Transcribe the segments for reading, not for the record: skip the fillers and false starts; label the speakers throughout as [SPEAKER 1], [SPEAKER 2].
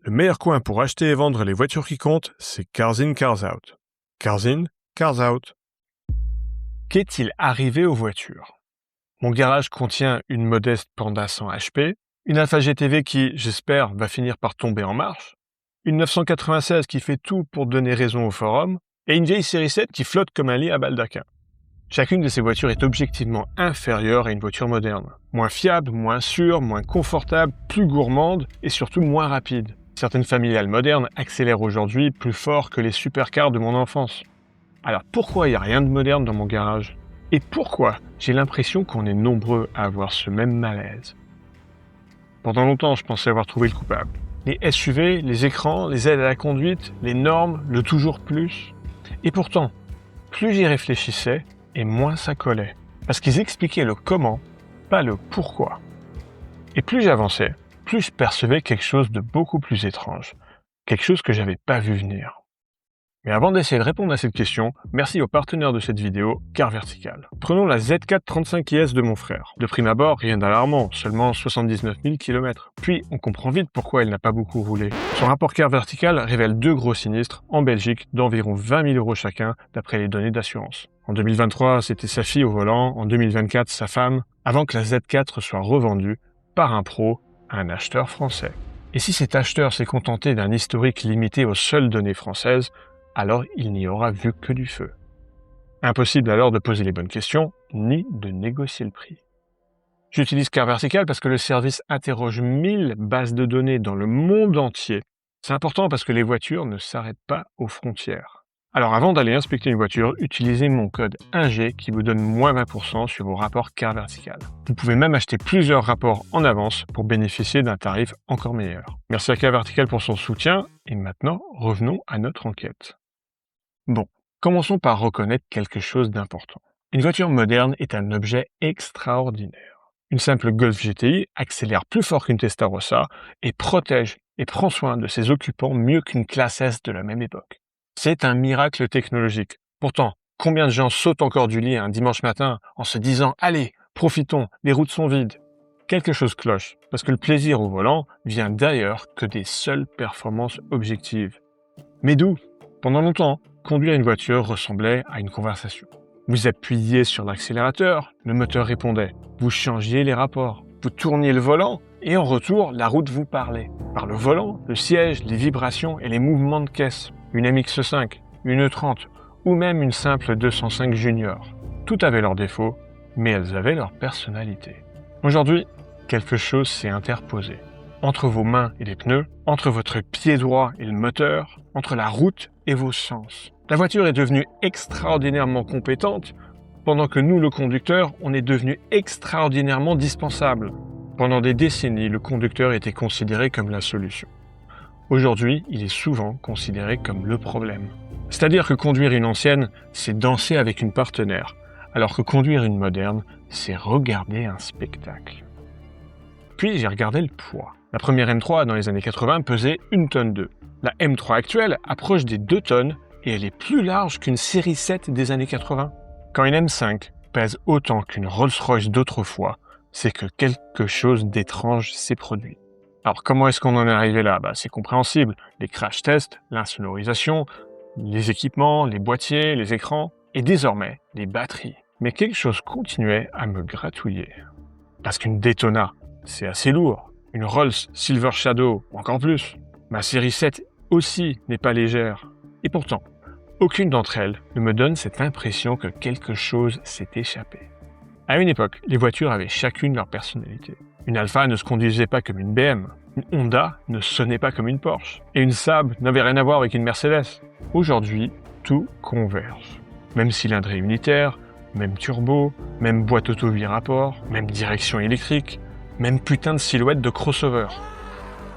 [SPEAKER 1] Le meilleur coin pour acheter et vendre les voitures qui comptent, c'est Cars In, Cars Out. Cars In, Cars Out. Qu'est-il arrivé aux voitures? Mon garage contient une modeste Panda 100 HP, une Alfa GTV qui, j'espère, va finir par tomber en marche, une 996 qui fait tout pour donner raison au forum, et une vieille série 7 qui flotte comme un lit à baldaquin. Chacune de ces voitures est objectivement inférieure à une voiture moderne. Moins fiable, moins sûre, moins confortable, plus gourmande et surtout moins rapide. Certaines familiales modernes accélèrent aujourd'hui plus fort que les supercars de mon enfance. Alors pourquoi il n'y a rien de moderne dans mon garage? Et pourquoi j'ai l'impression qu'on est nombreux à avoir ce même malaise? Pendant longtemps, je pensais avoir trouvé le coupable. Les SUV, les écrans, les aides à la conduite, les normes, le toujours plus. Et pourtant, plus j'y réfléchissais, et moins ça collait. Parce qu'ils expliquaient le comment, pas le pourquoi. Et plus j'avançais, plus je percevais quelque chose de beaucoup plus étrange. Quelque chose que j'avais pas vu venir. Mais avant d'essayer de répondre à cette question, merci aux partenaires de cette vidéo, Car Vertical. Prenons la Z4 35IS de mon frère. De prime abord, rien d'alarmant, seulement 79 000 km. Puis, on comprend vite pourquoi elle n'a pas beaucoup roulé. Son rapport Car Vertical révèle 2 gros sinistres en Belgique d'environ 20 000 € chacun d'après les données d'assurance. En 2023, c'était sa fille au volant, en 2024, sa femme, avant que la Z4 soit revendue par un pro à un acheteur français. Et si cet acheteur s'est contenté d'un historique limité aux seules données françaises, alors il n'y aura vu que du feu. Impossible alors de poser les bonnes questions, ni de négocier le prix. J'utilise Car Vertical parce que le service interroge 1000 bases de données dans le monde entier. C'est important parce que les voitures ne s'arrêtent pas aux frontières. Alors avant d'aller inspecter une voiture, utilisez mon code ING qui vous donne moins 20% sur vos rapports Car Vertical. Vous pouvez même acheter plusieurs rapports en avance pour bénéficier d'un tarif encore meilleur. Merci à Car Vertical pour son soutien et maintenant revenons à notre enquête. Bon, commençons par reconnaître quelque chose d'important. Une voiture moderne est un objet extraordinaire. Une simple Golf GTI accélère plus fort qu'une Testarossa et protège et prend soin de ses occupants mieux qu'une classe S de la même époque. C'est un miracle technologique. Pourtant, combien de gens sautent encore du lit un dimanche matin en se disant « Allez, profitons, les routes sont vides ». Quelque chose cloche, parce que le plaisir au volant vient d'ailleurs que des seules performances objectives. Mais d'où? Pendant longtemps, conduire une voiture ressemblait à une conversation. Vous appuyiez sur l'accélérateur, le moteur répondait. Vous changiez les rapports. Vous tourniez le volant et en retour, la route vous parlait. Par le volant, le siège, les vibrations et les mouvements de caisse. Une MX-5, une E30 ou même une simple 205 Junior. Tout avait leurs défauts, mais elles avaient leur personnalité. Aujourd'hui, quelque chose s'est interposé. Entre vos mains et les pneus, entre votre pied droit et le moteur, entre la route et vos sens. La voiture est devenue extraordinairement compétente, pendant que nous, le conducteur, on est devenu extraordinairement dispensable. Pendant des décennies, le conducteur était considéré comme la solution. Aujourd'hui, il est souvent considéré comme le problème. C'est-à-dire que conduire une ancienne, c'est danser avec une partenaire, alors que conduire une moderne, c'est regarder un spectacle. Puis j'ai regardé le poids. La première M3 dans les années 80 pesait 1,2 tonne. La M3 actuelle approche des 2 tonnes et elle est plus large qu'une série 7 des années 80. Quand une M5 pèse autant qu'une Rolls-Royce d'autrefois, c'est que quelque chose d'étrange s'est produit. Alors comment est-ce qu'on en est arrivé là? C'est compréhensible. Les crash tests, l'insonorisation, les équipements, les boîtiers, les écrans et désormais les batteries. Mais quelque chose continuait à me gratouiller. Parce qu'une Daytona, c'est assez lourd. Une Rolls Silver Shadow, encore plus. Ma série 7 aussi n'est pas légère. Et pourtant, aucune d'entre elles ne me donne cette impression que quelque chose s'est échappé. À une époque, les voitures avaient chacune leur personnalité. Une Alfa ne se conduisait pas comme une BM. Une Honda ne sonnait pas comme une Porsche. Et une Saab n'avait rien à voir avec une Mercedes. Aujourd'hui, tout converge. Même cylindrée unitaire, même turbo, même boîte auto 8 rapports, même direction électrique, même putain de silhouette de crossover.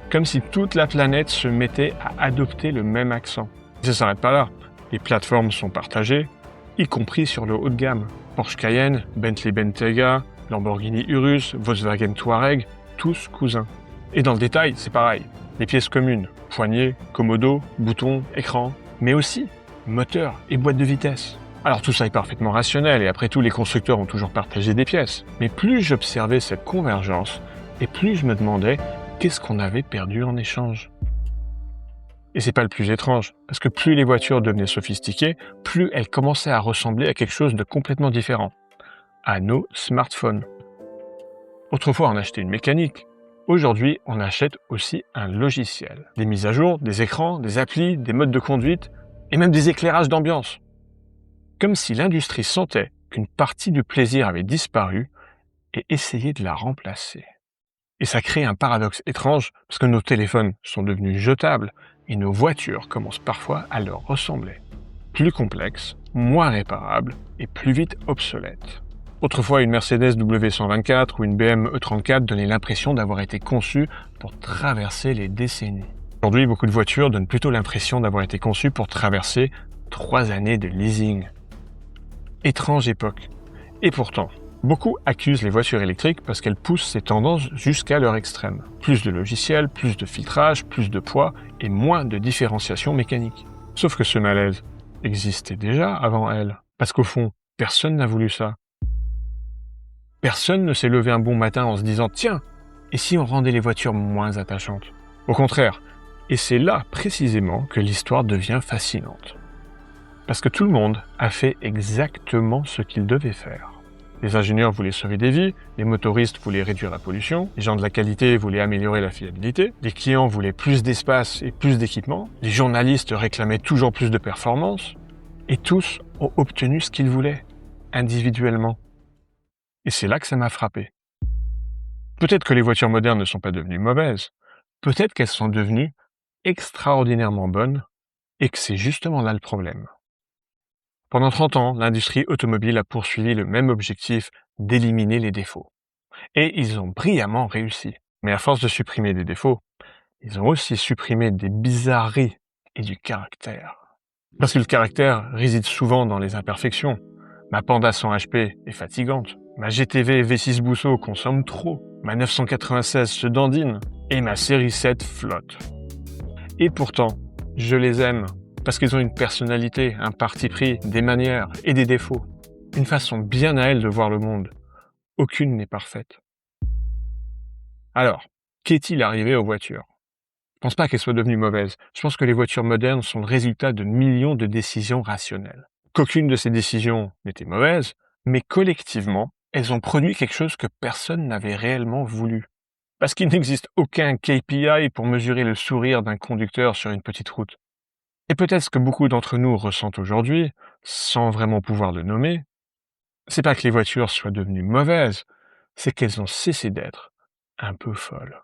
[SPEAKER 1] Comme si toute la planète se mettait à adopter le même accent. Ça s'arrête pas là. Les plateformes sont partagées, y compris sur le haut de gamme. Porsche Cayenne, Bentley Bentayga, Lamborghini Urus, Volkswagen Touareg, tous cousins. Et dans le détail, c'est pareil. Les pièces communes, poignées, commodo, boutons, écran, mais aussi moteur et boîte de vitesse. Alors tout ça est parfaitement rationnel et après tout les constructeurs ont toujours partagé des pièces. Mais plus j'observais cette convergence et plus je me demandais qu'est-ce qu'on avait perdu en échange. Et c'est pas le plus étrange, parce que plus les voitures devenaient sophistiquées, plus elles commençaient à ressembler à quelque chose de complètement différent, à nos smartphones. Autrefois, on achetait une mécanique. Aujourd'hui, on achète aussi un logiciel. Des mises à jour, des écrans, des applis, des modes de conduite, et même des éclairages d'ambiance. Comme si l'industrie sentait qu'une partie du plaisir avait disparu et essayait de la remplacer. Et ça crée un paradoxe étrange, parce que nos téléphones sont devenus jetables, et nos voitures commencent parfois à leur ressembler. Plus complexes, moins réparables, et plus vite obsolètes. Autrefois, une Mercedes W124 ou une BMW E34 donnait l'impression d'avoir été conçue pour traverser les décennies. Aujourd'hui, beaucoup de voitures donnent plutôt l'impression d'avoir été conçues pour traverser 3 années de leasing. Étrange époque. Et pourtant, beaucoup accusent les voitures électriques parce qu'elles poussent ces tendances jusqu'à leur extrême. Plus de logiciels, plus de filtrage, plus de poids et moins de différenciation mécanique. Sauf que ce malaise existait déjà avant elles. Parce qu'au fond, personne n'a voulu ça. Personne ne s'est levé un bon matin en se disant « Tiens, et si on rendait les voitures moins attachantes ?» Au contraire, et c'est là précisément que l'histoire devient fascinante. Parce que tout le monde a fait exactement ce qu'il devait faire. Les ingénieurs voulaient sauver des vies, les motoristes voulaient réduire la pollution, les gens de la qualité voulaient améliorer la fiabilité, les clients voulaient plus d'espace et plus d'équipement, les journalistes réclamaient toujours plus de performance, et tous ont obtenu ce qu'ils voulaient, individuellement. Et c'est là que ça m'a frappé. Peut-être que les voitures modernes ne sont pas devenues mauvaises, peut-être qu'elles sont devenues extraordinairement bonnes, et que c'est justement là le problème. Pendant 30 ans, l'industrie automobile a poursuivi le même objectif d'éliminer les défauts. Et ils ont brillamment réussi. Mais à force de supprimer des défauts, ils ont aussi supprimé des bizarreries et du caractère. Parce que le caractère réside souvent dans les imperfections. Ma Panda 100 HP est fatigante. Ma GTV V6 Bousseau consomme trop. Ma 996 se dandine. Et ma série 7 flotte. Et pourtant, je les aime. Parce qu'ils ont une personnalité, un parti pris, des manières et des défauts. Une façon bien à elles de voir le monde. Aucune n'est parfaite. Alors, qu'est-il arrivé aux voitures ? Je pense pas qu'elles soient devenues mauvaises. Je pense que les voitures modernes sont le résultat de millions de décisions rationnelles. Qu'aucune de ces décisions n'était mauvaise, mais collectivement, elles ont produit quelque chose que personne n'avait réellement voulu. Parce qu'il n'existe aucun KPI pour mesurer le sourire d'un conducteur sur une petite route. Et peut-être ce que beaucoup d'entre nous ressentent aujourd'hui, sans vraiment pouvoir le nommer, c'est pas que les voitures soient devenues mauvaises, c'est qu'elles ont cessé d'être un peu folles.